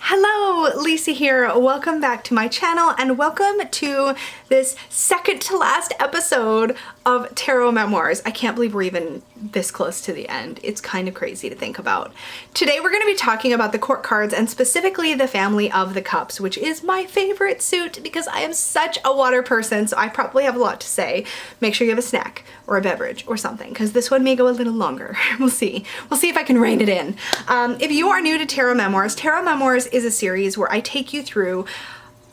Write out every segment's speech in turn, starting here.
Hello, Lisa here. Welcome back to my channel and welcome to this second to last episode of Tarot Memoirs. I can't believe we're even this close to the end. It's kind of crazy to think about. Today we're going to be talking about the court cards and specifically the family of the cups, which is my favorite suit because I am such a water person, so I probably have a lot to say. Make sure you have a snack or a beverage or something because this one may go a little longer. We'll see. We'll see if I can rein it in. If you are new to Tarot Memoirs is a series where I take you through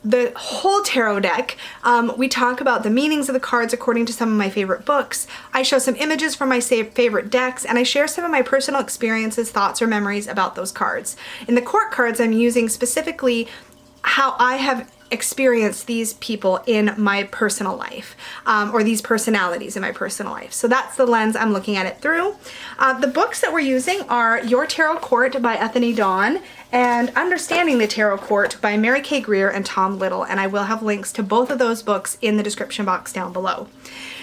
the whole tarot deck. We talk about the meanings of the cards according to some of my favorite books. I show some images from my favorite decks and I share some of my personal experiences, thoughts, or memories about those cards. In the court cards, I'm using specifically how I have experienced these people in my personal life, or these personalities in my personal life. So that's the lens I'm looking at it through. The books that we're using are Your Tarot Court by Ethany Dawn and Understanding the Tarot Court by Mary K. Greer and Tom Little, and I will have links to both of those books in the description box down below.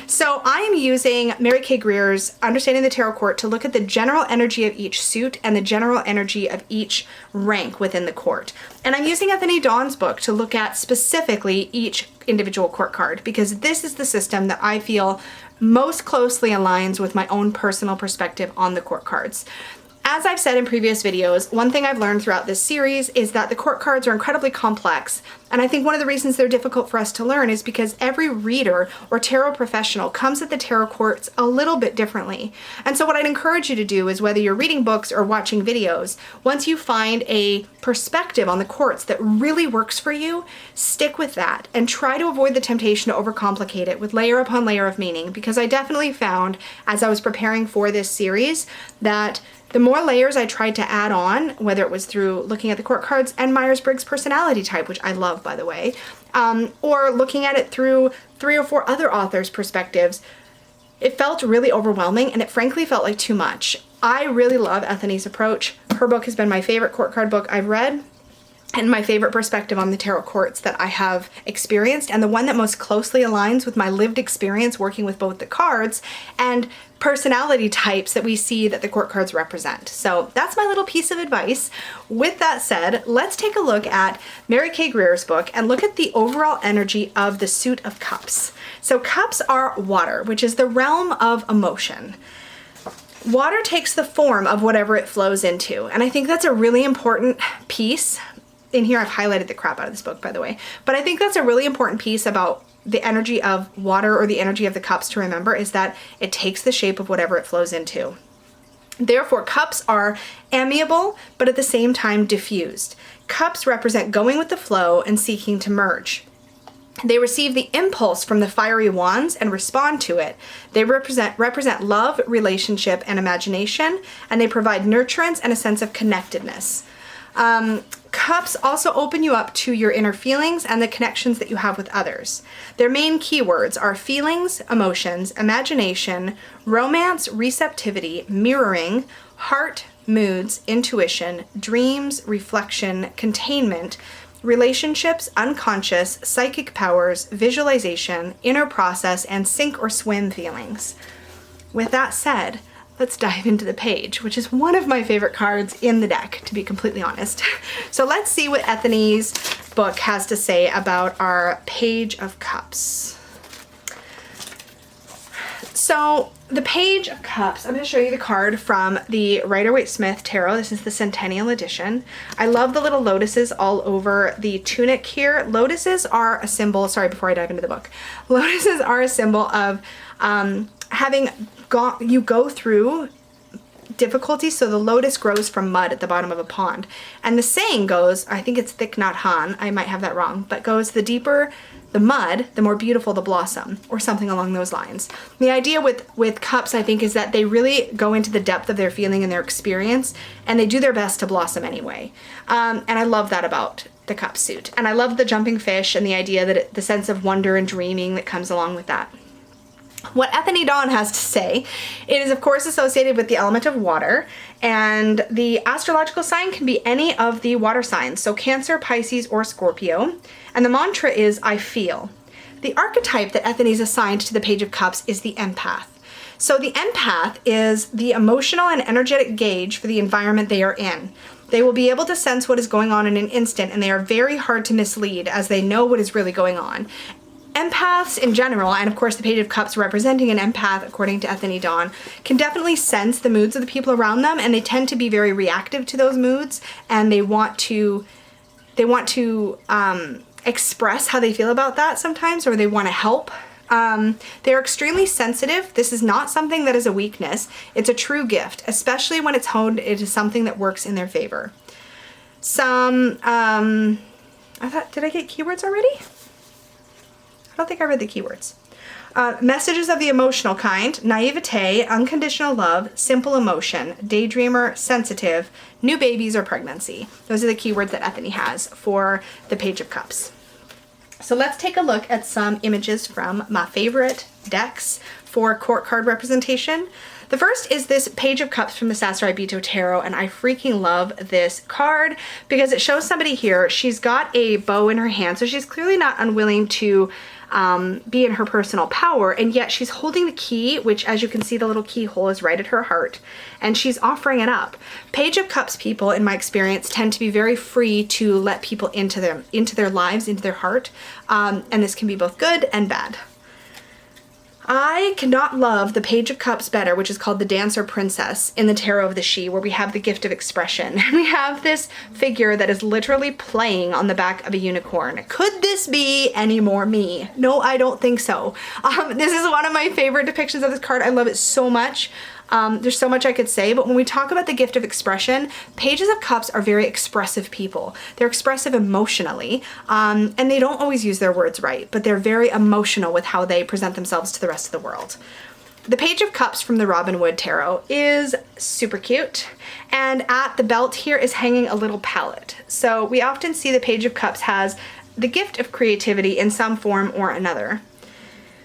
So I am using Mary K. Greer's Understanding the Tarot Court to look at the general energy of each suit and the general energy of each rank within the court. And I'm using Ethany Dawn's book to look at specifically each individual court card because this is the system that I feel most closely aligns with my own personal perspective on the court cards. As I've said in previous videos, one thing I've learned throughout this series is that the court cards are incredibly complex, and I think one of the reasons they're difficult for us to learn is because every reader or tarot professional comes at the tarot courts a little bit differently. And so what I'd encourage you to do is, whether you're reading books or watching videos, once you find a perspective on the courts that really works for you, stick with that and try to avoid the temptation to overcomplicate it with layer upon layer of meaning, because I definitely found as I was preparing for this series that the more layers I tried to add on, whether it was through looking at the court cards and Myers-Briggs personality type, which I love, by the way, or looking at it through 3 or 4 other authors' perspectives, it felt really overwhelming and it frankly felt like too much. I really love Ethany's approach. Her book has been my favorite court card book I've read and my favorite perspective on the tarot courts that I have experienced, and the one that most closely aligns with my lived experience working with both the cards and personality types that we see that the court cards represent. So that's my little piece of advice. With that said, let's take a look at Mary K. Greer's book and look at the overall energy of the suit of cups. So cups are water, which is the realm of emotion. Water takes the form of whatever it flows into, and I think that's a really important piece. In here I've highlighted the crap out of this book, by the way, but I think that's a really important piece about the energy of water, or the energy of the cups, to remember, is that it takes the shape of whatever it flows into. Therefore, cups are amiable, but at the same time diffused. Cups represent going with the flow and seeking to merge. They receive the impulse from the fiery wands and respond to it. They represent love, relationship, and imagination, and they provide nurturance and a sense of connectedness. Cups also open you up to your inner feelings and the connections that you have with others. Their main keywords are feelings, emotions, imagination, romance, receptivity, mirroring, heart, moods, intuition, dreams, reflection, containment, relationships, unconscious, psychic powers, visualization, inner process, and sink or swim feelings. With that said, let's dive into the page, which is one of my favorite cards in the deck, to be completely honest. So let's see what Ethany's book has to say about our Page of Cups. So the Page of Cups, I'm going to show you the card from the Rider-Waite-Smith Tarot. This is the Centennial Edition. I love the little lotuses all over the tunic here. Lotuses are a symbol, sorry, before I dive into the book. Lotuses are a symbol of you go through difficulty. So the lotus grows from mud at the bottom of a pond. And the saying goes, I think it's Thich Nhat Hanh, I might have that wrong, but goes, the deeper the mud, the more beautiful the blossom, or something along those lines. The idea with cups, I think, is that they really go into the depth of their feeling and their experience, and they do their best to blossom anyway. And I love that about the cup suit. And I love the jumping fish and the idea that the sense of wonder and dreaming that comes along with that. What Ethany Dawn has to say, it is of course associated with the element of water, and the astrological sign can be any of the water signs, so Cancer, Pisces, or Scorpio, and the mantra is, I feel. The archetype that Ethany's assigned to the Page of Cups is the empath. So the empath is the emotional and energetic gauge for the environment they are in. They will be able to sense what is going on in an instant, and they are very hard to mislead as they know what is really going on. Empaths in general, and of course the Page of Cups representing an empath according to Ethany Dawn, can definitely sense the moods of the people around them, and they tend to be very reactive to those moods, and they want to express how they feel about that sometimes, or they want to help. They're extremely sensitive. This is not something that is a weakness. It's a true gift, especially when it's honed into something that works in their favor. Did I get keywords already? I don't think I read the keywords. Messages of the emotional kind: naivete, unconditional love, simple emotion, daydreamer, sensitive, new babies, or pregnancy. Those are the keywords that Ethany has for the Page of Cups. So let's take a look at some images from my favorite decks for court card representation. The first is this Page of Cups from the Sasarai Bito Tarot, and I freaking love this card because it shows somebody here. She's got a bow in her hand, so she's clearly not unwilling to be in her personal power, and yet she's holding the key, which, as you can see, the little keyhole is right at her heart, and she's offering it up. Page of Cups people, in my experience, tend to be very free to let people into their lives, into their heart, and this can be both good and bad. I cannot love the Page of Cups better, which is called the Dancer Princess in the Tarot of the Sidhe, where we have the gift of expression. We have this figure that is literally playing on the back of a unicorn. Could this be any more me? No, I don't think so. This is one of my favorite depictions of this card. I love it so much. There's so much I could say, but when we talk about the gift of expression, Pages of Cups are very expressive people. They're expressive emotionally, and they don't always use their words right, but they're very emotional with how they present themselves to the rest of the world. The Page of Cups from the Robin Wood Tarot is super cute, and at the belt here is hanging a little palette. So we often see the Page of Cups has the gift of creativity in some form or another.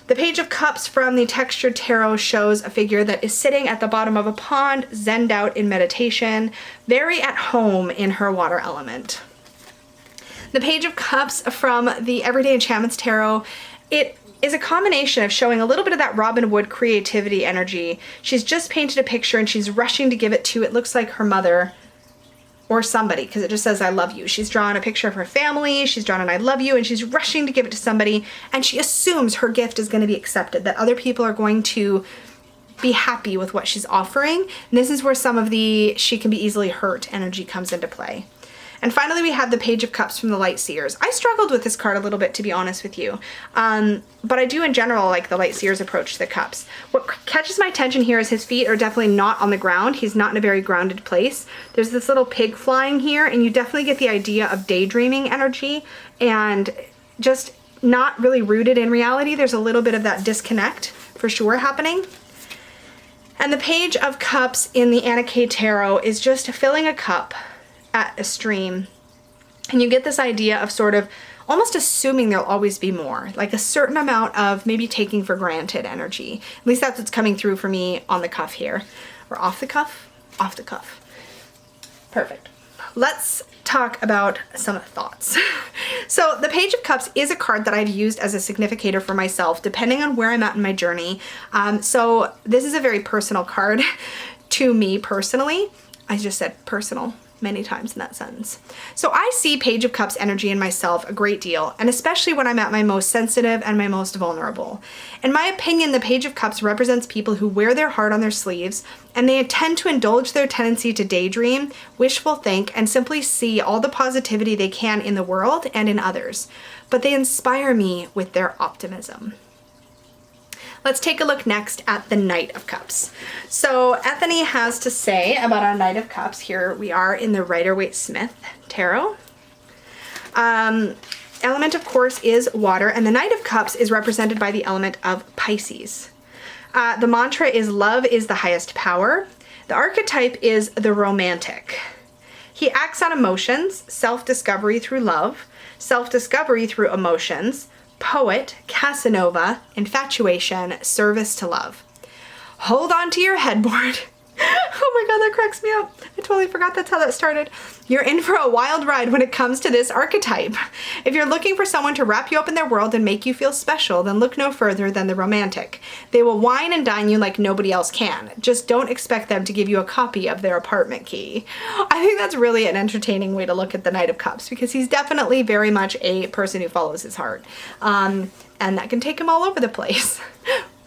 The Page of Cups from the Textured Tarot shows a figure that is sitting at the bottom of a pond, zenned out in meditation, very at home in her water element. The Page of Cups from the Everyday Enchantments Tarot, it is a combination of showing a little bit of that Robin Wood creativity energy. She's just painted a picture and she's rushing to give it to, it looks like her mother, or somebody, because it just says I love you. She's drawn a picture of her family, she's drawn an I love you, and she's rushing to give it to somebody, and she assumes her gift is going to be accepted, that other people are going to be happy with what she's offering. And this is where some of the she can be easily hurt energy comes into play. And finally, we have the Page of Cups from the Light Seers. I struggled with this card a little bit, to be honest with you. But I do in general like the Light Seers approach to the cups. What catches my attention here is his feet are definitely not on the ground. He's not in a very grounded place. There's this little pig flying here, and you definitely get the idea of daydreaming energy and just not really rooted in reality. There's a little bit of that disconnect for sure happening. And the Page of Cups in the Anna K Tarot is just filling a cup at a stream, and you get this idea of sort of almost assuming there'll always be more, like a certain amount of maybe taking for granted energy. At least that's what's coming through for me on the cuff here. Or off the cuff? Off the cuff. Perfect. Let's talk about some thoughts. So the Page of Cups is a card that I've used as a significator for myself, depending on where I'm at in my journey. So this is a very personal card to me personally. I just said personal many times in that sentence. So I see Page of Cups energy in myself a great deal, and especially when I'm at my most sensitive and my most vulnerable. In my opinion, the Page of Cups represents people who wear their heart on their sleeves, and they tend to indulge their tendency to daydream, wishful think, and simply see all the positivity they can in the world and in others. But they inspire me with their optimism. Let's take a look next at the Knight of Cups. So Ethany has to say about our Knight of Cups. Here we are in the Rider-Waite-Smith Tarot. Element, of course, is water, and the Knight of Cups is represented by the element of Pisces. The mantra is love is the highest power. The archetype is the romantic. He acts on emotions, self-discovery through love, self-discovery through emotions, poet, Casanova, infatuation, service to love. Hold on to your headboard. my god, that cracks me up. I totally forgot that's how that started. You're in for a wild ride when it comes to this archetype. If you're looking for someone to wrap you up in their world and make you feel special, then look no further than the romantic. They will wine and dine you like nobody else can. Just don't expect them to give you a copy of their apartment key. I think that's really an entertaining way to look at the Knight of Cups, because he's definitely very much a person who follows his heart. And that can take him all over the place.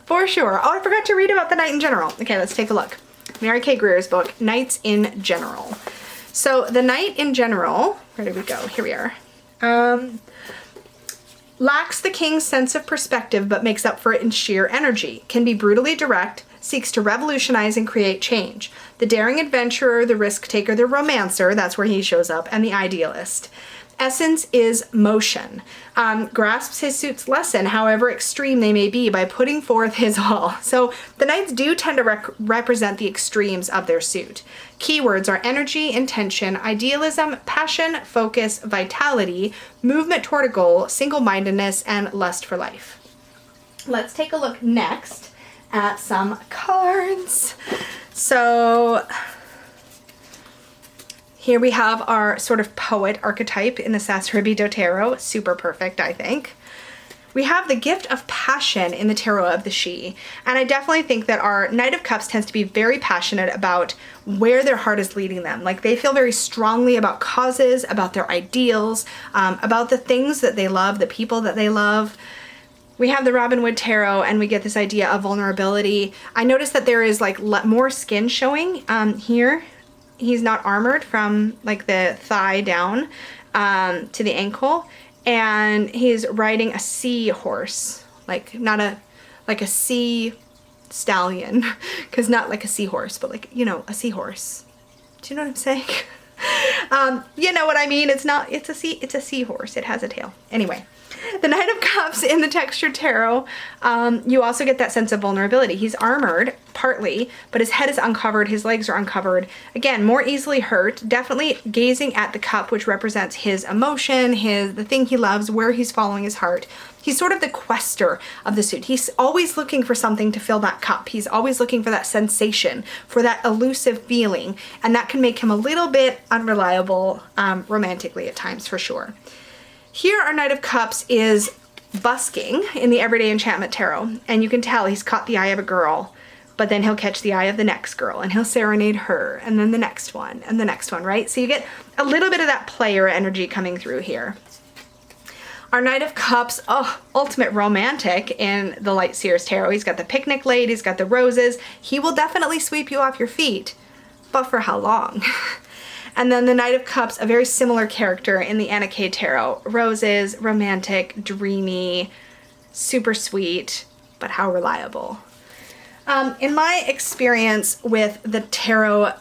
For sure. Oh, I forgot to read about the Knight in general. Okay, let's take a look. Mary K. Greer's book, Knights in General. So the Knight in general, where did we go? Here we are. Lacks the king's sense of perspective but makes up for it in sheer energy. Can be brutally direct, seeks to revolutionize and create change. The daring adventurer, the risk taker, the romancer, that's where he shows up, and the idealist. Essence is motion. Grasps his suit's lesson, however extreme they may be, by putting forth his all. So the knights do tend to represent the extremes of their suit. Keywords are energy, intention, idealism, passion, focus, vitality, movement toward a goal, single-mindedness, and lust for life. Let's take a look next at some cards. So here we have our sort of poet archetype in the Sasribi Tarot. Super perfect, I think. We have the gift of passion in the Tarot of the She. And I definitely think that our Knight of Cups tends to be very passionate about where their heart is leading them. Like, they feel very strongly about causes, about their ideals, about the things that they love, the people that they love. We have the Robin Wood Tarot, and we get this idea of vulnerability. I noticed that there is like more skin showing here. He's not armored from like the thigh down to the ankle, and he's riding a sea horse, like not a sea stallion, because not like a seahorse, but like, you know, a seahorse. Do you know what I'm saying? You know what I mean? It's a seahorse. It has a tail. Anyway. The Knight of Cups in the Textured Tarot, you also get that sense of vulnerability. He's armored, partly, but his head is uncovered, his legs are uncovered. Again, more easily hurt, definitely gazing at the cup, which represents his emotion, the thing he loves, where he's following his heart. He's sort of the quester of the suit. He's always looking for something to fill that cup. He's always looking for that sensation, for that elusive feeling, and that can make him a little bit unreliable romantically at times, for sure. Here, our Knight of Cups is busking in the Everyday Enchantment Tarot, and you can tell he's caught the eye of a girl, but then he'll catch the eye of the next girl, and he'll serenade her, and then the next one, and the next one, right? So you get a little bit of that player energy coming through here. Our Knight of Cups, oh, ultimate romantic in the Light Seers Tarot. He's got the picnic laid, he's got the roses. He will definitely sweep you off your feet, but for how long? And then the Knight of Cups, a very similar character in the Anna K Tarot. Roses, romantic, dreamy, super sweet, but how reliable. In my experience with the Tarot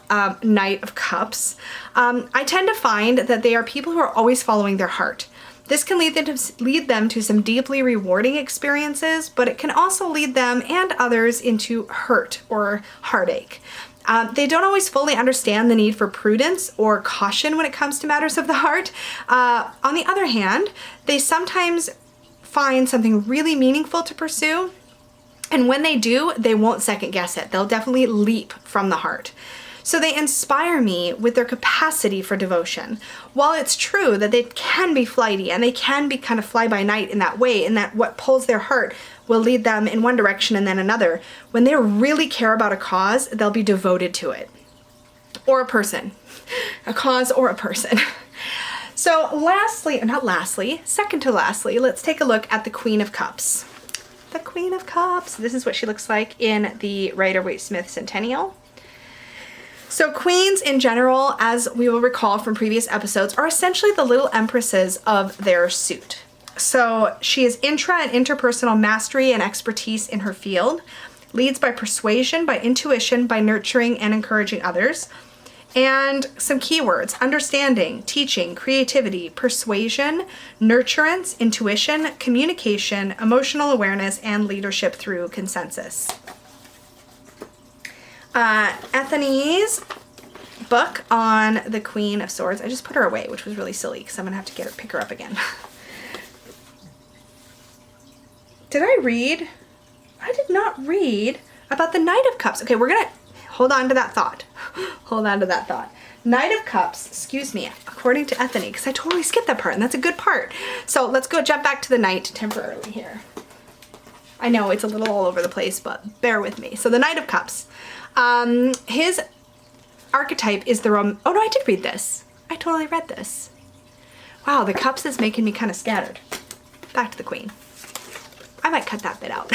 Knight of Cups, I tend to find that they are people who are always following their heart. This can lead them to some deeply rewarding experiences, but it can also lead them and others into hurt or heartache. They don't always fully understand the need for prudence or caution when it comes to matters of the heart. On the other hand, they sometimes find something really meaningful to pursue, and when they do, they won't second guess it. They'll definitely leap from the heart. So they inspire me with their capacity for devotion. While it's true that they can be flighty and they can be kind of fly by night in that way, in that what pulls their heart will lead them in one direction and then another, when they really care about a cause, they'll be devoted to it. Or a person. A cause or a person. So second to lastly, let's take a look at the Queen of Cups. The Queen of Cups. This is what she looks like in the Rider-Waite-Smith Centennial. So queens in general, as we will recall from previous episodes, are essentially the little empresses of their suit. So she is intra and interpersonal mastery and expertise in her field, leads by persuasion, by intuition, by nurturing and encouraging others. And some keywords: understanding, teaching, creativity, persuasion, nurturance, intuition, communication, emotional awareness, and leadership through consensus. Ethany's book on the Queen of Swords. I just put her away, which was really silly because I'm gonna have to pick her up again. Did I read? I did not read about the Knight of Cups. Okay, we're gonna hold on to that thought. hold on to that thought. Knight of Cups, excuse me, according to Ethany, because I totally skipped that part, and that's a good part. So let's go jump back to the Knight temporarily here. I know it's a little all over the place, but bear with me. So the Knight of Cups, his archetype is the oh no, I did read this. I totally read this. Wow, the cups is making me kind of scattered. Back to the Queen. I might cut that bit out.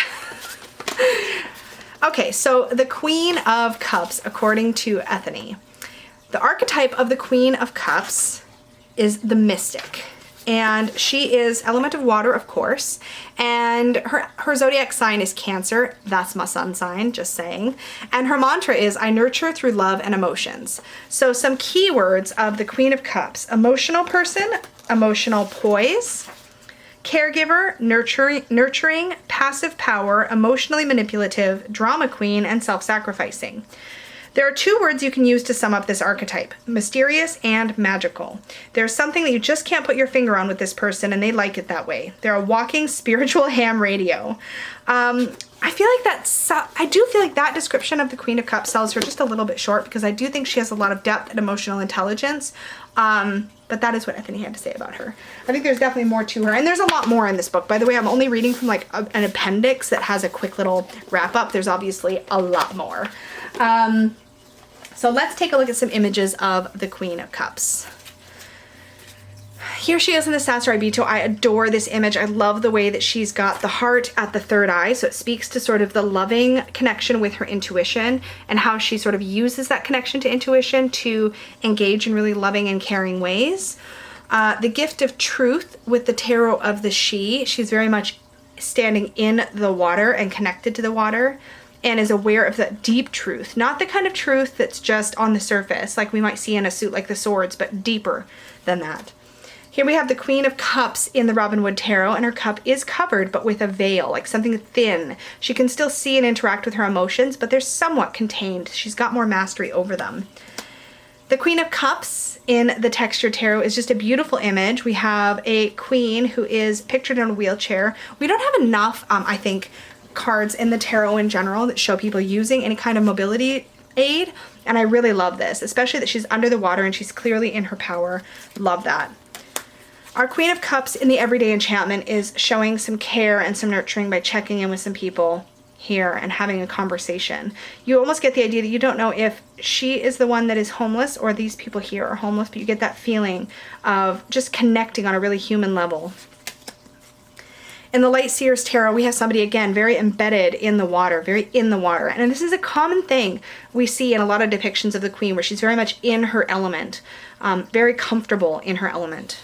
Okay, so the Queen of Cups, according to Ethany. The archetype of the Queen of Cups is the mystic. And she is element of water, of course. And her zodiac sign is Cancer. That's my sun sign, just saying. And her mantra is, I nurture through love and emotions. So some keywords of the Queen of Cups: emotional person, emotional poise, caregiver, nurturing, passive power, emotionally manipulative, drama queen, and self-sacrificing. There are two words you can use to sum up this archetype: mysterious and magical. There's something that you just can't put your finger on with this person, and they like it that way. They're a walking spiritual ham radio. I do feel like that description of the Queen of Cups sells her just a little bit short, because I do think she has a lot of depth and emotional intelligence. But that is what Ethany had to say about her. I think there's definitely more to her, and there's a lot more in this book. By the way, I'm only reading from like an appendix that has a quick little wrap up. There's obviously a lot more. So let's take a look at some images of the Queen of Cups. Here she is in the Sansaribito. I adore this image. I love the way that she's got the heart at the third eye. So it speaks to sort of the loving connection with her intuition, and how she sort of uses that connection to intuition to engage in really loving and caring ways. The gift of truth with the tarot of the she. She's very much standing in the water and connected to the water, and is aware of the deep truth, not the kind of truth that's just on the surface, like we might see in a suit like the Swords, but deeper than that. Here we have the Queen of Cups in the Robin Hood Tarot, and her cup is covered, but with a veil, like something thin. She can still see and interact with her emotions, but they're somewhat contained. She's got more mastery over them. The Queen of Cups in the Texture Tarot is just a beautiful image. We have a queen who is pictured in a wheelchair. We don't have enough, I think, cards in the tarot in general that show people using any kind of mobility aid, and I really love this, especially that she's under the water and she's clearly in her power. Love that. Our Queen of Cups in the Everyday Enchantment is showing some care and some nurturing by checking in with some people here and having a conversation. You almost get the idea that you don't know if she is the one that is homeless or these people here are homeless, but you get that feeling of just connecting on a really human level. In the Light Seers Tarot, we have somebody, again, very embedded in the water, very in the water. And this is a common thing we see in a lot of depictions of the Queen, where she's very much in her element, very comfortable in her element.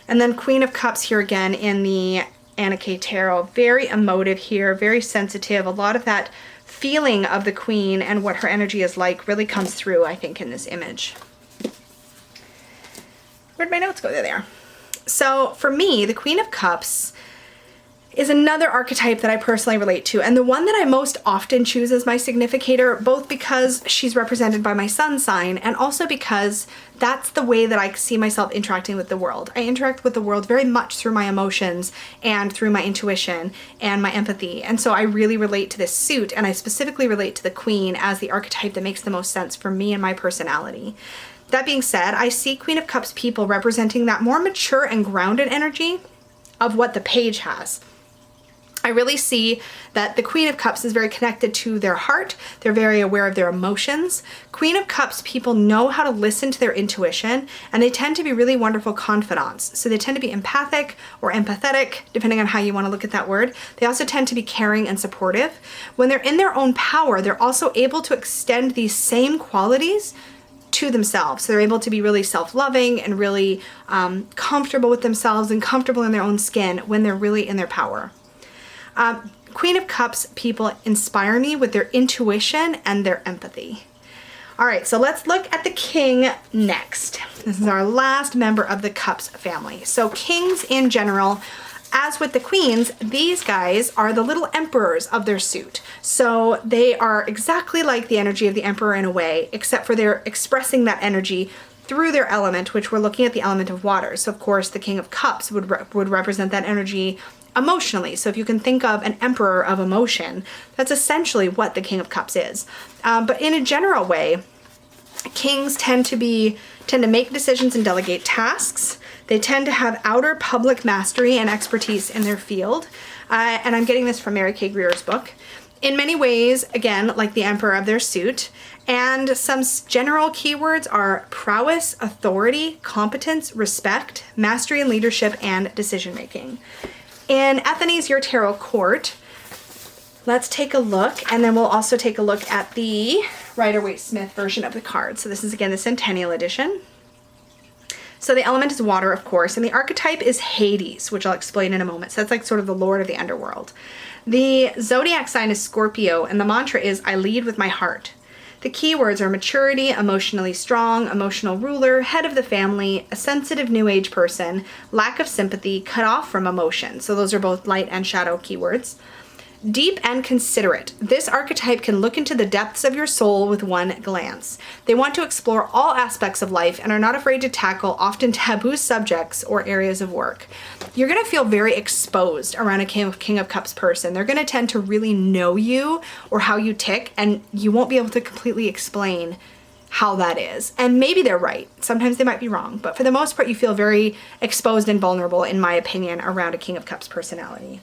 And then Queen of Cups here again in the Anna K Tarot, very emotive here, very sensitive. A lot of that feeling of the Queen and what her energy is like really comes through, I think, in this image. Where'd my notes go? They're there. So for me, the Queen of Cups is another archetype that I personally relate to, and the one that I most often choose as my significator, both because she's represented by my sun sign and also because that's the way that I see myself interacting with the world. I interact with the world very much through my emotions and through my intuition and my empathy, and so I really relate to this suit, and I specifically relate to the Queen as the archetype that makes the most sense for me and my personality. That being said, I see Queen of Cups people representing that more mature and grounded energy of what the Page has. I really see that the Queen of Cups is very connected to their heart. They're very aware of their emotions. Queen of Cups people know how to listen to their intuition, and they tend to be really wonderful confidants. So they tend to be empathic or empathetic, depending on how you want to look at that word. They also tend to be caring and supportive. When they're in their own power, they're also able to extend these same qualities to themselves. So they're able to be really self-loving and really comfortable with themselves and comfortable in their own skin when they're really in their power. Queen of Cups people inspire me with their intuition and their empathy. All right, so let's look at the King next. This is our last member of the Cups family. So kings in general, as with the queens, these guys are the little emperors of their suit. So they are exactly like the energy of the emperor in a way, except for they're expressing that energy through their element, which we're looking at the element of water. So of course the King of Cups would represent that energy emotionally. So if you can think of an emperor of emotion, that's essentially what the King of Cups is. But in a general way, Kings tend to make decisions and delegate tasks. They tend to have outer public mastery and expertise in their field. And I'm getting this from Mary K. Greer's book. In many ways, again, like the emperor of their suit. And some general keywords are prowess, authority, competence, respect, mastery and leadership, and decision-making. In Ethony's Your Tarot Court, let's take a look, and then we'll also take a look at the Rider-Waite-Smith version of the card. So this is, again, the Centennial Edition. So the element is water, of course, and the archetype is Hades, which I'll explain in a moment. So that's like sort of the lord of the underworld. The zodiac sign is Scorpio, and the mantra is, I lead with my heart. The keywords are maturity, emotionally strong, emotional ruler, head of the family, a sensitive new age person, lack of sympathy, cut off from emotion. So those are both light and shadow keywords. Deep and considerate. This archetype can look into the depths of your soul with one glance. They want to explore all aspects of life and are not afraid to tackle often taboo subjects or areas of work. You're going to feel very exposed around a King of Cups person. They're going to tend to really know you or how you tick, and you won't be able to completely explain how that is. And maybe they're right. Sometimes they might be wrong, but for the most part, you feel very exposed and vulnerable, in my opinion, around a King of Cups personality.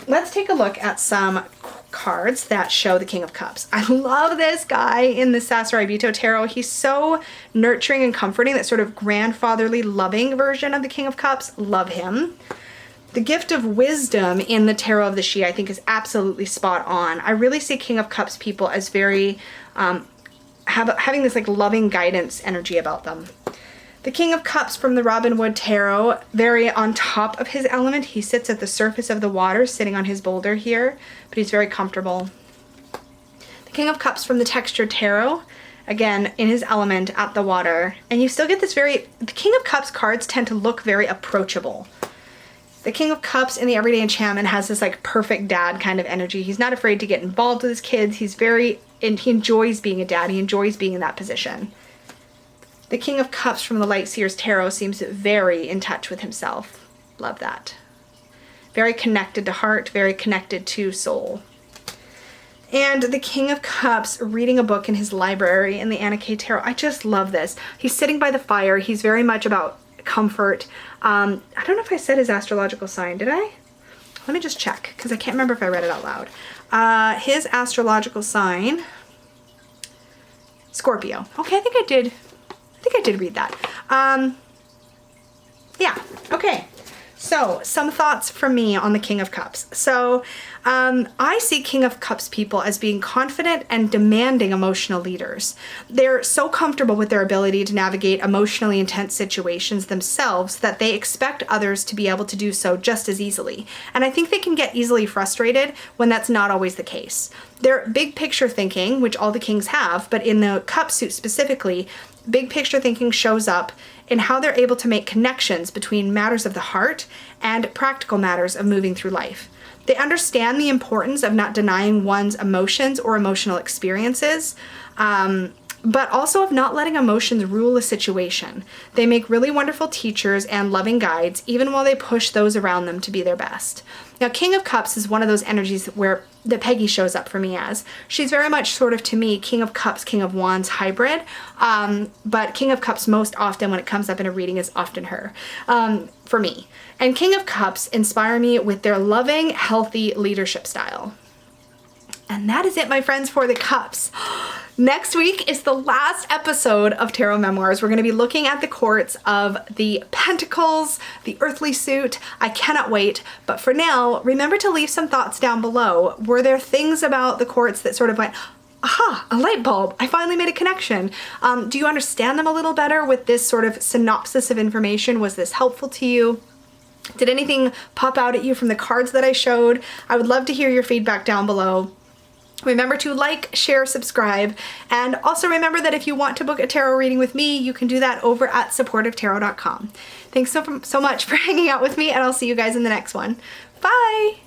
Let's take a look at some cards that show the King of Cups. I love this guy in the Sasarai Bito Tarot. He's so nurturing and comforting, that sort of grandfatherly, loving version of the King of Cups. Love him. The gift of wisdom in the Tarot of the She, I think, is absolutely spot on. I really see King of Cups people as very, having this like loving guidance energy about them. The King of Cups from the Robin Wood Tarot, very on top of his element. He sits at the surface of the water, sitting on his boulder here, but he's very comfortable. The King of Cups from the Textured Tarot, again, in his element at the water. And you still get this the King of Cups cards tend to look very approachable. The King of Cups in the Everyday Enchantment has this like perfect dad kind of energy. He's not afraid to get involved with his kids. He enjoys being a dad. He enjoys being in that position. The King of Cups from the Light Seers Tarot seems very in touch with himself. Love that. Very connected to heart, very connected to soul. And the King of Cups reading a book in his library in the Anna K Tarot. I just love this. He's sitting by the fire. He's very much about comfort. I don't know if I said his astrological sign, did I? Let me just check, because I can't remember if I read it out loud. His astrological sign, Scorpio. Okay, I think I did read that. Yeah, okay. So, some thoughts from me on the King of Cups. So, I see King of Cups people as being confident and demanding emotional leaders. They're so comfortable with their ability to navigate emotionally intense situations themselves that they expect others to be able to do so just as easily. And I think they can get easily frustrated when that's not always the case. They're big picture thinking, which all the kings have, but in the cup suit specifically, big picture thinking shows up in how they're able to make connections between matters of the heart and practical matters of moving through life. They understand the importance of not denying one's emotions or emotional experiences, but also of not letting emotions rule a situation. They make really wonderful teachers and loving guides, even while they push those around them to be their best. Now, King of Cups is one of those energies where the Peggy shows up for me as. She's very much sort of, to me, King of Cups, King of Wands hybrid, but King of Cups most often when it comes up in a reading is often her, for me. And King of Cups inspire me with their loving, healthy leadership style. And that is it, my friends, for the cups. Next week is the last episode of Tarot Memoirs. We're going to be looking at the courts of the Pentacles, the Earthly Suit. I cannot wait. But for now, remember to leave some thoughts down below. Were there things about the courts that sort of went, aha, a light bulb, I finally made a connection? Do you understand them a little better with this sort of synopsis of information? Was this helpful to you? Did anything pop out at you from the cards that I showed? I would love to hear your feedback down below. Remember to like, share, subscribe, and also remember that if you want to book a tarot reading with me, you can do that over at supportivetarot.com. Thanks so much for hanging out with me, and I'll see you guys in the next one. Bye!